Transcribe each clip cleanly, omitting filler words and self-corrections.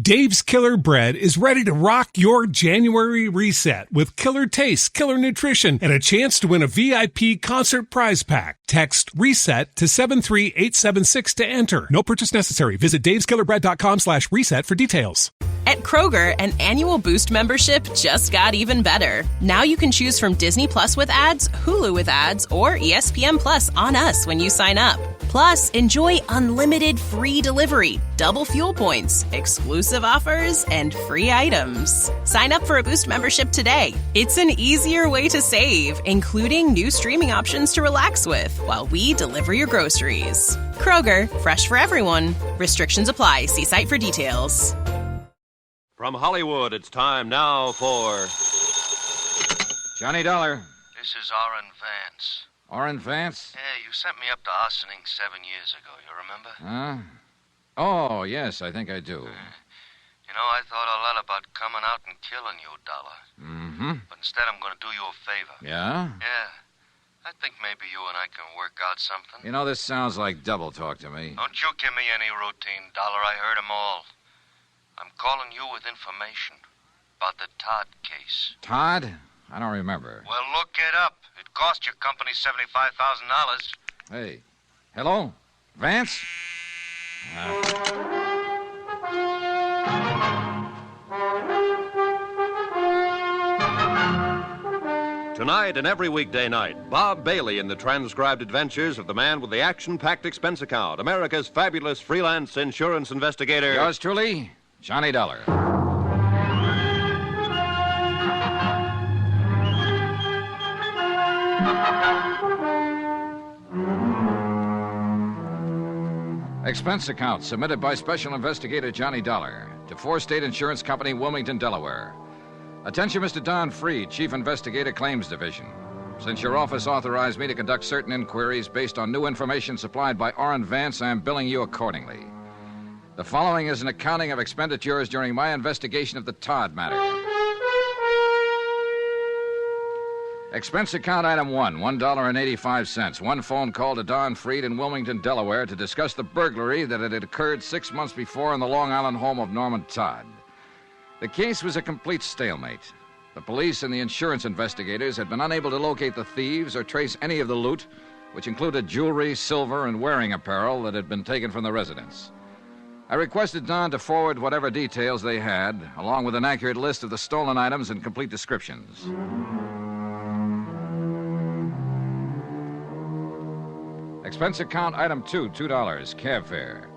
Dave's Killer Bread is ready to rock your January reset with killer taste, killer nutrition, and a chance to win a VIP concert prize pack. Text RESET to 73876 to enter. No purchase necessary. Visit daveskillerbread.com/reset for details. At Kroger, an annual Boost membership just got even better. Now you can choose from Disney Plus with ads, Hulu with ads, or ESPN Plus on us when you sign up. Plus, enjoy unlimited free delivery, double fuel points, exclusive offers, and free items. Sign up for a Boost membership today. It's an easier way to save, including new streaming options to relax with while we deliver your groceries. Kroger, fresh for everyone. Restrictions apply. See site for details. From Hollywood, it's time now for... Johnny Dollar. This is Orrin Vance. Orrin Vance? Yeah, you sent me up to Ossining 7 years ago, you remember? Huh? Oh, yes, I think I do. You know, I thought a lot about coming out and killing you, Dollar. Mm-hmm. But instead, I'm going to do you a favor. Yeah? Yeah. I think maybe you and I can work out something. You know, this sounds like double talk to me. Don't you give me any routine, Dollar. I heard 'em all. I'm calling you with information about the Todd case. Todd? I don't remember. Well, look it up. It cost your company $75,000. Hey. Hello? Vance? Tonight and every weekday night, Bob Bailey in the transcribed adventures of the man with the action-packed expense account, America's fabulous freelance insurance investigator. Yours truly, Johnny Dollar. Expense account submitted by Special Investigator Johnny Dollar to Four State Insurance Company, Wilmington, Delaware. Attention, Mr. Don Freed, Chief Investigator, Claims Division. Since your office authorized me to conduct certain inquiries based on new information supplied by Orrin Vance, I am billing you accordingly. The following is an accounting of expenditures during my investigation of the Todd matter. Expense account item 1, $1.85. One phone call to Don Freed in Wilmington, Delaware to discuss the burglary that had occurred 6 months before in the Long Island home of Norman Todd. The case was a complete stalemate. The police and the insurance investigators had been unable to locate the thieves or trace any of the loot, which included jewelry, silver, and wearing apparel that had been taken from the residence. I requested Don to forward whatever details they had, along with an accurate list of the stolen items and complete descriptions. Expense account item 2, $2, cab fare.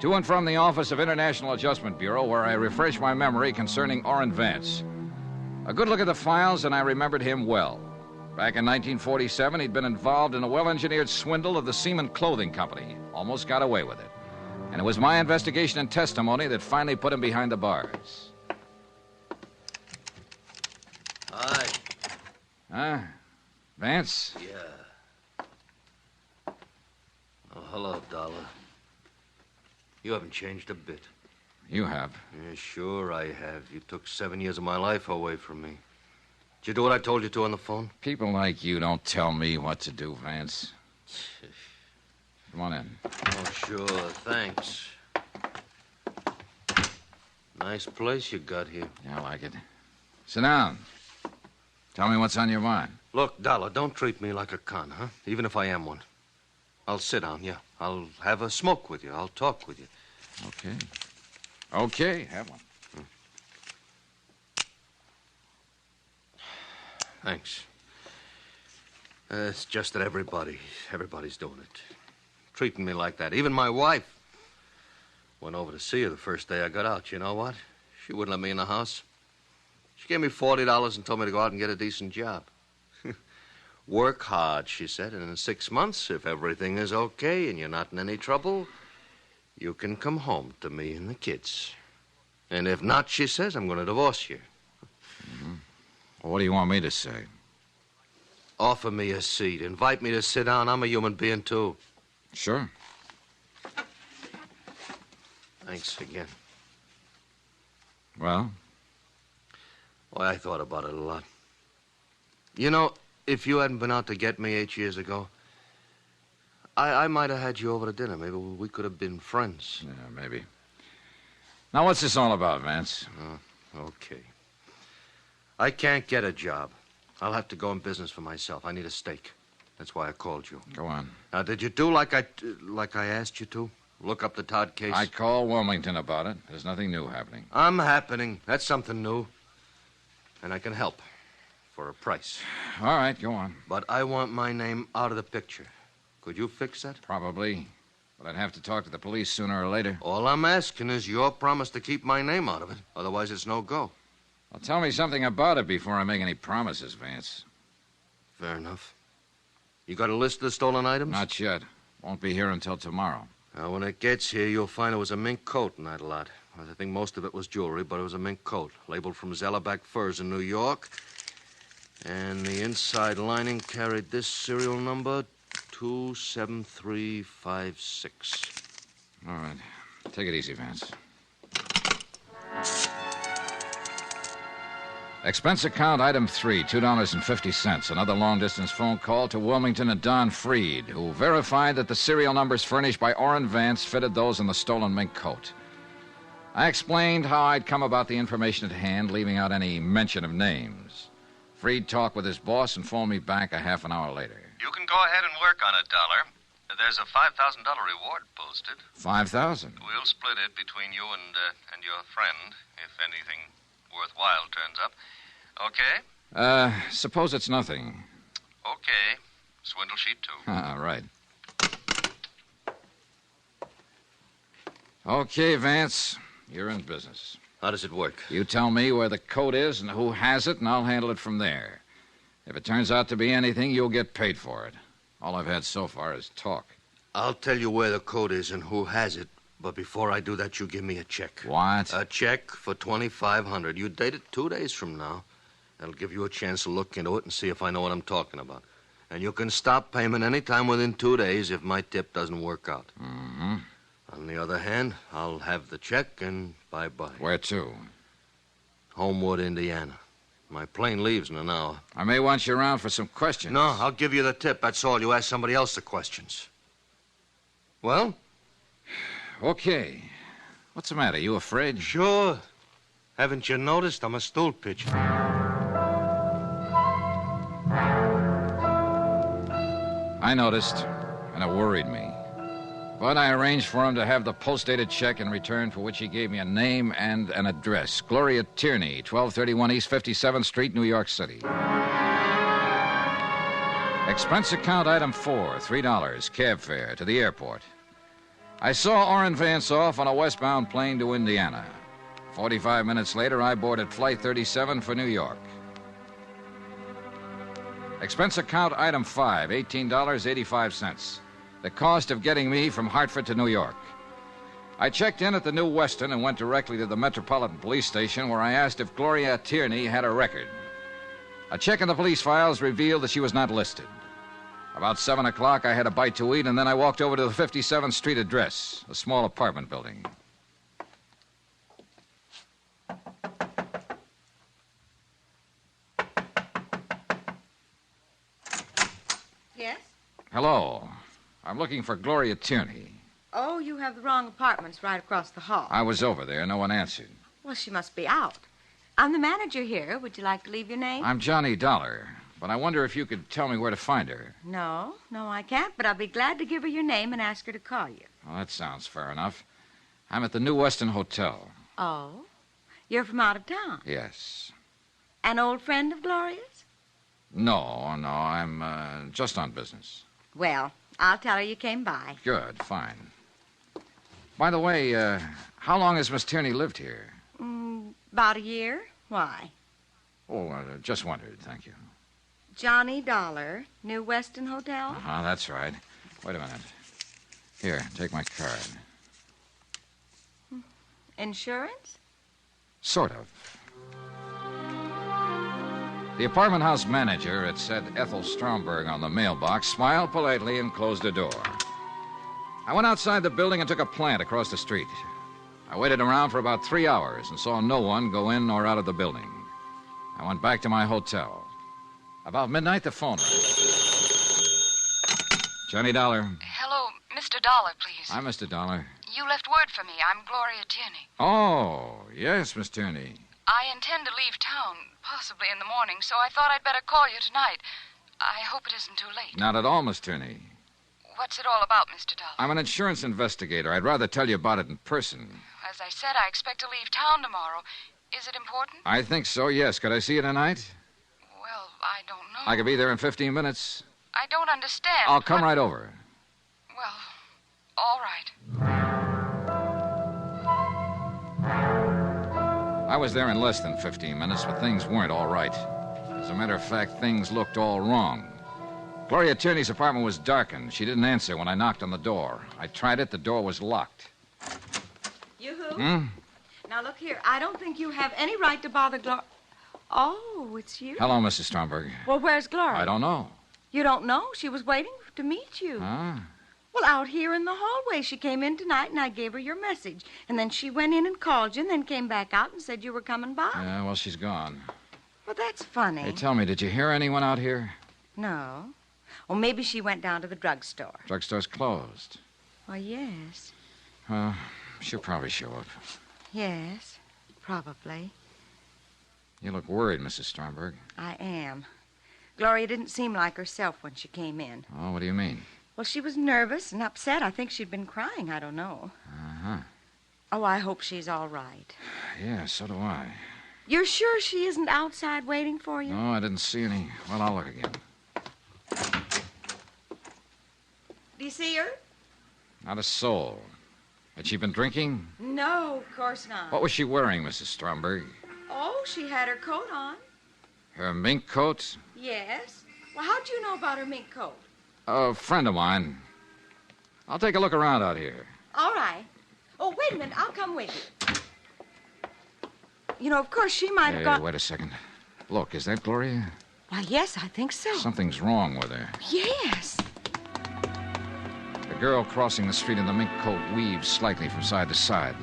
To and from the Office of International Adjustment Bureau, where I refresh my memory concerning Orrin Vance. A good look at the files, and I remembered him well. Back in 1947, he'd been involved in a well-engineered swindle of the Seaman Clothing Company. Almost got away with it. And it was my investigation and testimony that finally put him behind the bars. Hi. Huh? Vance? Yeah. Oh, hello, Dollar. You haven't changed a bit. You have. Yeah, sure I have. You took 7 years of my life away from me. Did you do what I told you to on the phone? People like you don't tell me what to do, Vance. Come on in. Oh, sure. Thanks. Nice place you got here. Yeah, I like it. Sit down. Tell me what's on your mind. Look, Dollar, don't treat me like a con, huh? Even if I am one. I'll sit down, yeah. I'll have a smoke with you. I'll talk with you. Okay. Okay, have one. Thanks. It's just that everybody's doing it. Treating me like that. Even my wife. Went over to see her the first day I got out. You know what? She wouldn't let me in the house. She gave me $40 and told me to go out and get a decent job. Work hard, she said, and in 6 months, if everything is okay and you're not in any trouble, you can come home to me and the kids. And if not, she says, I'm going to divorce you. Mm-hmm. Well, what do you want me to say? Offer me a seat. Invite me to sit down. I'm a human being, too. Sure. Thanks again. Well? Well, I thought about it a lot. You know, if you hadn't been out to get me 8 years ago, I might have had you over to dinner. Maybe we could have been friends. Yeah, maybe. Now, what's this all about, Vance? Okay. I can't get a job. I'll have to go in business for myself. I need a stake. That's why I called you. Go on. Now, did you do like I asked you to? Look up the Todd case? I called Wilmington about it. There's nothing new happening. I'm happening. That's something new. And I can help. For a price. All right, go on. But I want my name out of the picture. Could you fix that? Probably. But I'd have to talk to the police sooner or later. All I'm asking is your promise to keep my name out of it. Otherwise, it's no go. Well, tell me something about it before I make any promises, Vance. Fair enough. You got a list of the stolen items? Not yet. Won't be here until tomorrow. Now, when it gets here, you'll find it was a mink coat in that lot. I think most of it was jewelry, but it was a mink coat, labeled from Zellerback Furs in New York. And the inside lining carried this serial number, 27356. All right. Take it easy, Vance. Expense account item 3, $2.50. Another long-distance phone call to Wilmington and Don Freed, who verified that the serial numbers furnished by Orrin Vance fitted those in the stolen mink coat. I explained how I'd come about the information at hand, leaving out any mention of names. Freed talked with his boss and phoned me back a half an hour later. You can go ahead and work on it, Dollar. There's a $5,000 reward posted. $5,000? We'll split it between you and your friend, if anything worthwhile turns up. Okay? Suppose it's nothing. Okay. Swindle sheet 2. Right. Okay, Vance. You're in business. How does it work? You tell me where the coat is and who has it, and I'll handle it from there. If it turns out to be anything, you'll get paid for it. All I've had so far is talk. I'll tell you where the coat is and who has it, but before I do that, you give me a check. What? A check for $2,500. You date it 2 days from now. That'll give you a chance to look into it and see if I know what I'm talking about. And you can stop payment any time within 2 days if my tip doesn't work out. Mm-hmm. On the other hand, I'll have the check and bye-bye. Where to? Homewood, Indiana. My plane leaves in an hour. I may want you around for some questions. No, I'll give you the tip. That's all. You ask somebody else the questions. Well? Okay. What's the matter? You afraid? Sure. Haven't you noticed? I'm a stool pitcher. I noticed, and it worried me. But I arranged for him to have the post-dated check in return, for which he gave me a name and an address. Gloria Tierney, 1231 East 57th Street, New York City. Expense account item 4, $3, cab fare to the airport. I saw Orrin Vance off on a westbound plane to Indiana. 45 minutes later, I boarded Flight 37 for New York. Expense account item 5, $18.85. The cost of getting me from Hartford to New York. I checked in at the New Weston and went directly to the Metropolitan Police Station, where I asked if Gloria Tierney had a record. A check in the police files revealed that she was not listed. About 7 o'clock, I had a bite to eat, and then I walked over to the 57th Street address, a small apartment building. Yes? Hello. I'm looking for Gloria Tierney. Oh, you have the wrong apartments right across the hall. I was over there. No one answered. Well, she must be out. I'm the manager here. Would you like to leave your name? I'm Johnny Dollar, but I wonder if you could tell me where to find her. No, I can't, but I'll be glad to give her your name and ask her to call you. Well, that sounds fair enough. I'm at the New Weston Hotel. Oh? You're from out of town? Yes. An old friend of Gloria's? No, I'm just on business. Well, I'll tell her you came by. Good, fine. By the way, how long has Miss Tierney lived here? About a year. Why? Oh, just wondered, thank you. Johnny Dollar, New Weston Hotel? Uh-huh, that's right. Wait a minute. Here, take my card. Insurance? Sort of. The apartment house manager, it said Ethel Stromberg on the mailbox, smiled politely and closed the door. I went outside the building and took a plant across the street. I waited around for about 3 hours and saw no one go in or out of the building. I went back to my hotel. About midnight, the phone rang. Johnny Dollar. Hello, Mr. Dollar, please. Hi, Mr. Dollar. You left word for me. I'm Gloria Tierney. Oh, yes, Miss Tierney. I intend to leave town, possibly in the morning, so I thought I'd better call you tonight. I hope it isn't too late. Not at all, Miss Tierney. What's it all about, Mr. Dollar? I'm an insurance investigator. I'd rather tell you about it in person. As I said, I expect to leave town tomorrow. Is it important? I think so, yes. Could I see you tonight? Well, I don't know. I could be there in 15 minutes. I don't understand. I'll come right over. Well, all right. I was there in less than 15 minutes, but things weren't all right. As a matter of fact, things looked all wrong. Gloria Tierney's apartment was darkened. She didn't answer when I knocked on the door. I tried it. The door was locked. You who? Now, look here. I don't think you have any right to bother Gloria. Oh, it's you. Hello, Mrs. Stromberg. Well, where's Gloria? I don't know. You don't know? She was waiting to meet you. Huh? Well, out here in the hallway. She came in tonight, and I gave her your message. And then she went in and called you, and then came back out and said you were coming by. Yeah, well, she's gone. Well, that's funny. Hey, tell me, did you hear anyone out here? No. Well, maybe she went down to the drugstore. Drugstore's closed. Oh, yes. She'll probably show up. Yes, probably. You look worried, Mrs. Stromberg. I am. Gloria didn't seem like herself when she came in. Oh, what do you mean? Well, she was nervous and upset. I think she'd been crying. I don't know. Uh-huh. Oh, I hope she's all right. Yeah, so do I. You're sure she isn't outside waiting for you? No, I didn't see any. Well, I'll look again. Do you see her? Not a soul. Had she been drinking? No, of course not. What was she wearing, Mrs. Stromberg? Oh, she had her coat on. Her mink coat? Yes. Well, how'd you know about her mink coat? A friend of mine. I'll take a look around out here. All right. Oh, wait a minute. I'll come with you. You know, of course, she might have Hey, gone... wait a second. Look, is that Gloria? Why, yes, I think so. Something's wrong with her. Yes. The girl crossing the street in the mink coat weaved slightly from side to side.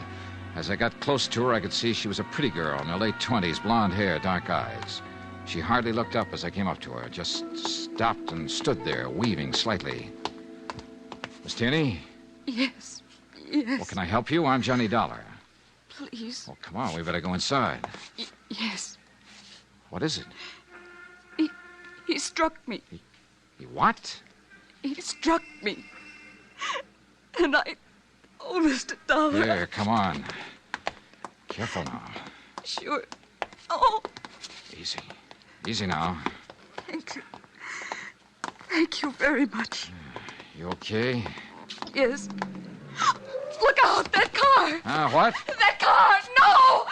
As I got close to her, I could see she was a pretty girl in her late 20s, blonde hair, dark eyes. She hardly looked up as I came up to her, just stopped and stood there, weaving slightly. Miss Tierney? Yes. Well, can I help you? I'm Johnny Dollar. Please. Well, come on, we better go inside. Yes. What is it? He struck me. He what? He struck me. And I... Oh, Mr. Dollar. There, come on. Careful now. Sure. Oh, Easy. Easy now. thank you. Thank you very much. You okay? Yes. Look out! That car! What? That car! No!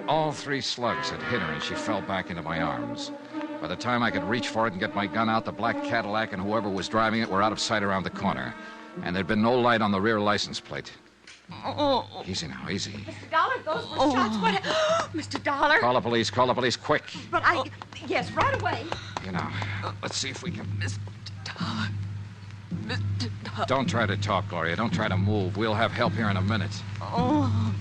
All 3 slugs had hit her, and she fell back into my arms. By the time I could reach for it and get my gun out, the black Cadillac and whoever was driving it were out of sight around the corner. And there'd been no light on the rear license plate. Oh. Easy now, easy. Mr. Dollar, those were shots. What... Mr. Dollar. Call the police, quick. But Yes, right away. You know, let's see if we can... Mr. Dollar. Mr. Dollar. Don't try to talk, Gloria. Don't try to move. We'll have help here in a minute. Oh.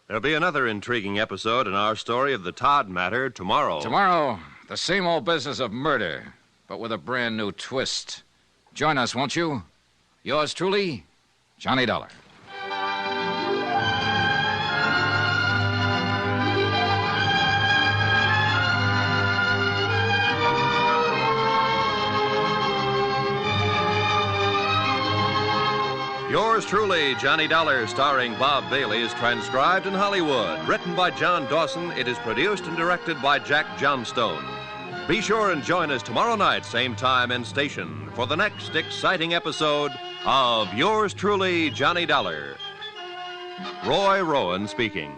There'll be another intriguing episode in our story of the Todd matter tomorrow. Tomorrow, the same old business of murder, but with a brand new twist. Join us, won't you? Yours truly, Johnny Dollar. Yours truly, Johnny Dollar, starring Bob Bailey, is transcribed in Hollywood. Written by John Dawson, it is produced and directed by Jack Johnstone. Be sure and join us tomorrow night, same time and station, for the next exciting episode of Yours truly, Johnny Dollar. Roy Rowan speaking.